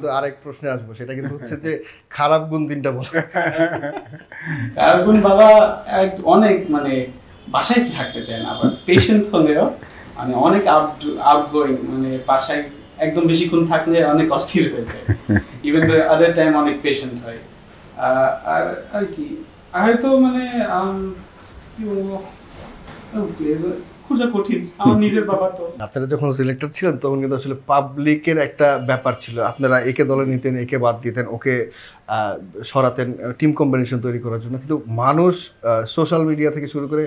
তো আরেক প্রশ্নে আসবো, সেটা কিন্তু হচ্ছে যে খারাপ গুণ ৩টা বলো। খারাপ গুণ বাবা অনেক মানে বাসায় থাকতে চায় না, আবার পেশেন্ট হলেও মানে অনেক আউটগোয়িং, মানে বাসায় একদম বেশিক্ষণ থাকলে অনেক অস্থির হয়ে যায়। ইভেন দ্য আদার টাইম অনেক পেশেন্ট হয়। আর আর কি আর তো মানে কি বলবো, খুঁজা কঠিন, আমার নিজের বাবা তো। আপনারা যখন সিলেক্টর ছিলেন তখন কিন্তু আসলে পাবলিকের একটা ব্যাপার ছিল, আপনারা একে দলে নিতেন, একে বাদ দিতেন, ওকে সরাতেন টিম কম্বিনেশন তৈরি করার জন্য, কিন্তু মানুষ সোশ্যাল মিডিয়া থেকে শুরু করে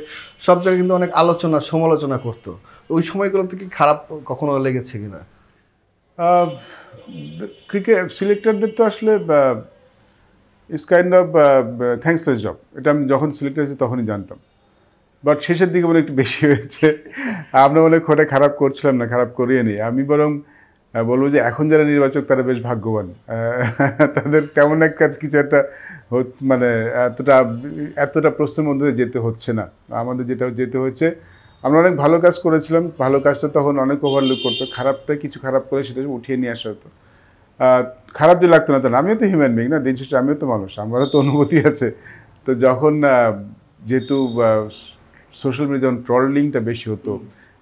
সব জায়গায় কিন্তু অনেক আলোচনা সমালোচনা করতো। ওই সময়গুলোতে কি খারাপ কখনো লেগেছে কিনা? ক্রিকেট সিলেক্টরদের তো আসলে ইটস কাইন্ড অফ থ্যাঙ্কসলেস জব। এটা আমি যখন সিলেক্টর হয়েছি তখনই জানতাম, বাট শেষের দিকে মনে একটু বেশি হয়েছে। আমরা মনে খোটা খারাপ করছিলাম না, খারাপ করিয়ে নি। আমি বরং বলবো যে এখন যারা নির্বাচক তারা বেশ ভাগ্যবান, তাদের তেমন একটা কিছু একটা হচ্ছে, মানে এতটা প্রশ্নের মধ্যে যেতে হচ্ছে না। আমাদের যেটা যেতে হয়েছে, আমরা অনেক ভালো কাজ করেছিলাম, ভালো কাজটা তখন অনেক ওভারলুক করতো, খারাপটা কিছু খারাপ করে সেটা উঠিয়ে নিয়ে আসা হতো। খারাপ যে লাগতো না তা না, আমিও তো হিউম্যান বিং না, দিন শেষে আমিও তো মানুষ, আমারও তো অনুভূতি আছে। তো যখন যেহেতু সোশ্যাল মিডিয়া যখন ট্রলিংটা বেশি হতো,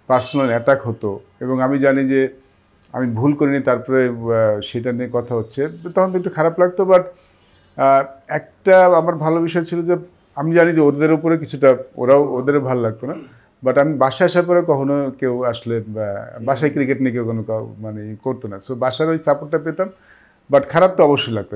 পার্সোনাল অ্যাটাক হতো, এবং আমি জানি যে আমি ভুল করিনি, তারপরে সেটা নিয়ে কথা হচ্ছে, তখন তো একটু খারাপ লাগতো। বাট একটা আমার ভালো বিষয় ছিল যে আমি জানি যে ওদের উপরে কিছুটা ওদেরও ভালো লাগতো না, বাট আমি বাসায় আসার পরে কখনো কেউ আসলে বাসায় ক্রিকেট নিয়ে কেউ কোনো মানে করতো না। সো বাসার ওই সাপোর্টটা পেতাম, বাট খারাপ তো অবশ্যই লাগতো।